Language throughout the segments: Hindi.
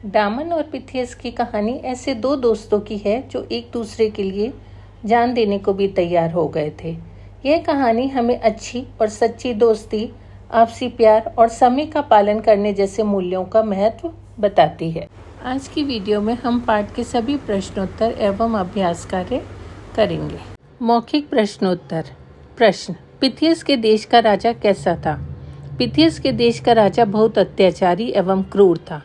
दामन और पिथियस की कहानी ऐसे दो दोस्तों की है जो एक दूसरे के लिए जान देने को भी तैयार हो गए थे। यह कहानी हमें अच्छी और सच्ची दोस्ती, आपसी प्यार और समय का पालन करने जैसे मूल्यों का महत्व बताती है। आज की वीडियो में हम पाठ के सभी प्रश्नोत्तर एवं अभ्यास कार्य करेंगे। मौखिक प्रश्नोत्तर। प्रश्न: पिथियस के देश का राजा कैसा था? पिथियस के देश का राजा बहुत अत्याचारी एवं क्रूर था।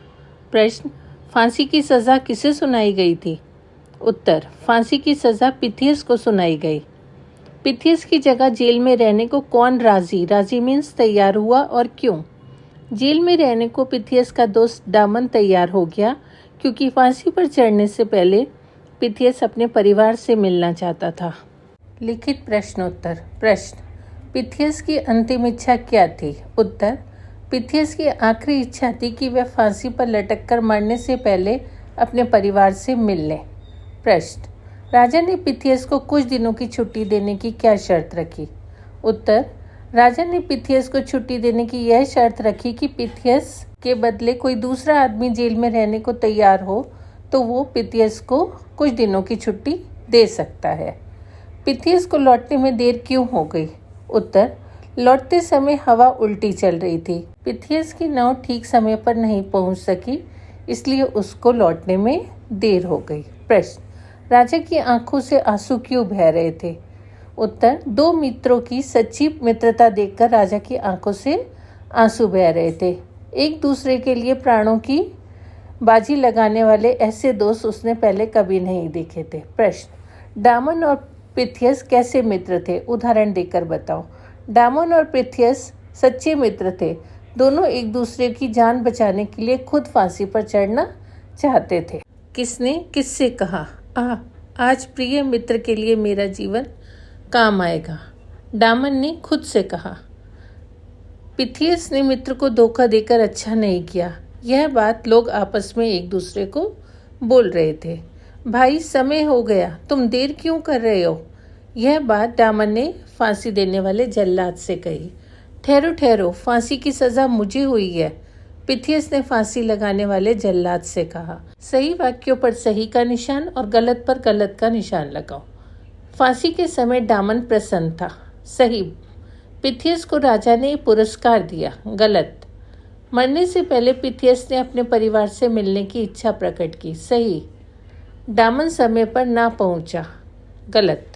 प्रश्न: फांसी की सज़ा किसे सुनाई गई थी? उत्तर: फांसी की सज़ा पिथियस को सुनाई गई। पिथियस की जगह जेल में रहने को कौन राजी मीन्स तैयार हुआ और क्यों? जेल में रहने को पिथियस का दोस्त दामन तैयार हो गया क्योंकि फांसी पर चढ़ने से पहले पिथियस अपने परिवार से मिलना चाहता था। लिखित प्रश्नोत्तर। प्रश्न: पिथियस की अंतिम इच्छा क्या थी? उत्तर: पिथियस की आखिरी इच्छा थी कि वह फांसी पर लटककर मरने से पहले अपने परिवार से मिल ले। प्रश्न: राजा ने पिथियस को कुछ दिनों की छुट्टी देने की क्या शर्त रखी? उत्तर: राजा ने पिथियस को छुट्टी देने की यह शर्त रखी कि पिथियस के बदले कोई दूसरा आदमी जेल में रहने को तैयार हो तो वो पिथियस को कुछ दिनों की छुट्टी दे सकता है। पिथियस को लौटने में देर क्यों हो गई? उत्तर: लौटते समय हवा उल्टी चल रही थी। पिथियस की नाव ठीक समय पर नहीं पहुंच सकी, इसलिए उसको लौटने में देर हो गई। प्रश्न: राजा की आंखों से आंसू क्यों बह रहे थे? उत्तर: दो मित्रों की सच्ची मित्रता देखकर राजा की आंखों से आंसू बह रहे थे। एक दूसरे के लिए प्राणों की बाजी लगाने वाले ऐसे दोस्त उसने पहले कभी नहीं देखे थे। प्रश्न: दामन और पिथियस कैसे मित्र थे? उदाहरण देकर बताओ। दामन और पिथियस सच्चे मित्र थे। दोनों एक दूसरे की जान बचाने के लिए खुद फांसी पर चढ़ना चाहते थे। किसने किससे कहा, आज प्रिय मित्र के लिए मेरा जीवन काम आएगा? दामन ने खुद से कहा। पिथियस ने मित्र को धोखा देकर अच्छा नहीं किया। यह बात लोग आपस में एक दूसरे को बोल रहे थे। भाई, समय हो गया, तुम देर क्यों कर रहे हो? यह बात दामन ने फांसी देने वाले जल्लाद से कही। ठहरो ठहरो, फांसी की सज़ा मुझे हुई है, पिथियस ने फांसी लगाने वाले जल्लाद से कहा। सही वाक्यों पर सही का निशान और गलत पर गलत का निशान लगाओ। फांसी के समय दामन प्रसन्न था। सही। पिथियस को राजा ने पुरस्कार दिया। गलत। मरने से पहले पिथियस ने अपने परिवार से मिलने की इच्छा प्रकट की। सही। दामन समय पर ना पहुंचा। गलत।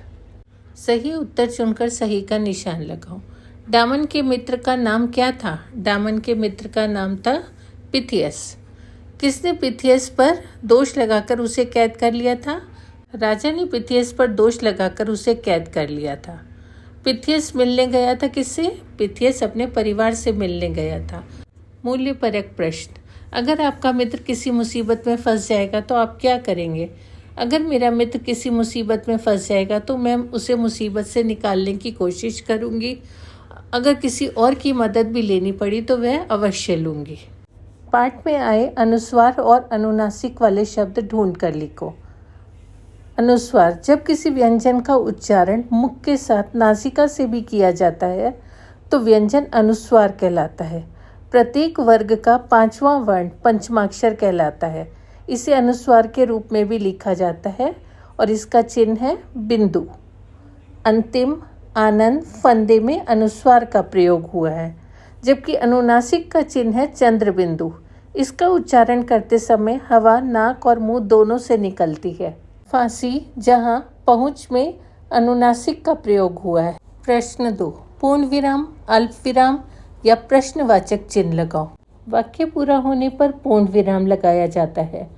सही उत्तर चुनकर सही का निशान लगाओ। दामन के मित्र का नाम क्या था? दामन के मित्र का नाम था पिथियस। किसने पिथियस पर दोष लगाकर उसे कैद कर लिया था? राजा ने पिथियस पर दोष लगाकर उसे कैद कर लिया था। पिथियस मिलने गया था किससे? पिथियस अपने परिवार से मिलने गया था। मूल्यपरक प्रश्न: अगर आपका मित्र किसी मुसीबत में फंस जाएगा तो आप क्या करेंगे? अगर मेरा मित्र किसी मुसीबत में फंस जाएगा तो मैं उसे मुसीबत से निकालने की कोशिश करूंगी। अगर किसी और की मदद भी लेनी पड़ी तो वह अवश्य लूंगी। पाठ में आए अनुस्वार और अनुनासिक वाले शब्द ढूंढ कर लिखो। अनुस्वार: जब किसी व्यंजन का उच्चारण मुख के साथ नासिका से भी किया जाता है तो व्यंजन अनुस्वार कहलाता है। प्रत्येक वर्ग का 5वां वर्ण पंचमाक्षर कहलाता है। इसे अनुस्वार के रूप में भी लिखा जाता है और इसका चिन्ह है बिंदु। अंतिम, आनंद, फंदे में अनुस्वार का प्रयोग हुआ है, जबकि अनुनासिक का चिन्ह है चंद्र बिंदु। इसका उच्चारण करते समय हवा नाक और मुंह दोनों से निकलती है। फांसी, जहां पहुंच में अनुनासिक का प्रयोग हुआ है। प्रश्न 2: पूर्ण विराम, अल्प विराम या प्रश्नवाचक चिन्ह लगाओ। वाक्य पूरा होने पर पूर्ण विराम लगाया जाता है।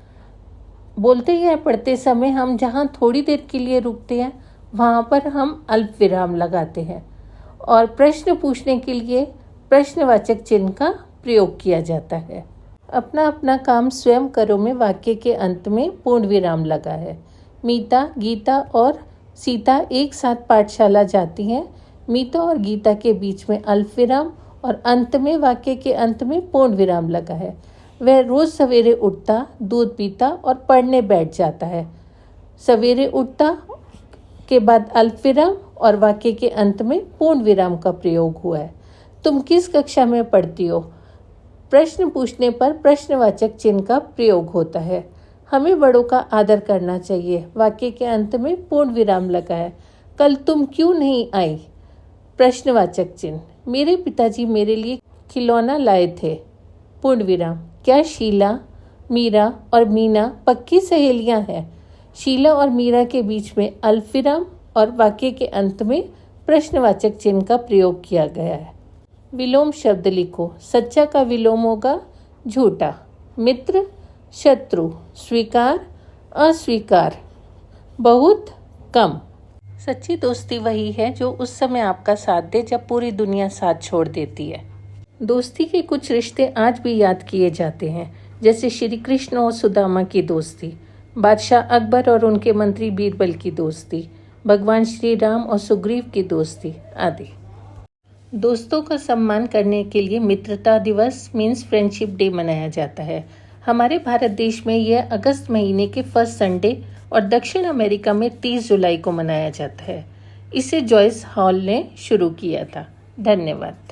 बोलते या पढ़ते समय हम जहाँ थोड़ी देर के लिए रुकते हैं वहाँ पर हम अल्प विराम लगाते हैं और प्रश्न पूछने के लिए प्रश्नवाचक चिन्ह का प्रयोग किया जाता है। अपना अपना काम स्वयं करो में वाक्य के अंत में पूर्ण विराम लगा है। मीता, गीता और सीता एक साथ पाठशाला जाती हैं। मीता और गीता के बीच में अल्प विराम और अंत में वाक्य के अंत में पूर्ण विराम लगा है। वह रोज सवेरे उठता, दूध पीता और पढ़ने बैठ जाता है। सवेरे उठता के बाद अल्प विराम और वाक्य के अंत में पूर्ण विराम का प्रयोग हुआ है। तुम किस कक्षा में पढ़ती हो? प्रश्न पूछने पर प्रश्नवाचक चिन्ह का प्रयोग होता है। हमें बड़ों का आदर करना चाहिए। वाक्य के अंत में पूर्ण विराम लगाएं। कल तुम क्यों नहीं आई? प्रश्नवाचक चिन्ह। मेरे पिताजी मेरे लिए खिलौना लाए थे। पूर्ण विराम। क्या शीला, मीरा और मीना पक्की सहेलियां हैं? शीला और मीरा के बीच में अल्पविराम और वाक्य के अंत में प्रश्नवाचक चिन्ह का प्रयोग किया गया है। विलोम शब्द लिखो। सच्चा का विलोम होगा झूठा। मित्र, शत्रु, स्वीकार, अस्वीकार, बहुत, कम। सच्ची दोस्ती वही है जो उस समय आपका साथ दे जब पूरी दुनिया साथ छोड़ देती है। दोस्ती के कुछ रिश्ते आज भी याद किए जाते हैं, जैसे श्री कृष्ण और सुदामा की दोस्ती, बादशाह अकबर और उनके मंत्री बीरबल की दोस्ती, भगवान श्री राम और सुग्रीव की दोस्ती आदि। दोस्तों का सम्मान करने के लिए मित्रता दिवस मीन्स फ्रेंडशिप डे मनाया जाता है। हमारे भारत देश में यह अगस्त महीने के फर्स्ट संडे और दक्षिण अमेरिका में 30 जुलाई को मनाया जाता है। इसे जॉयस हॉल ने शुरू किया था। धन्यवाद।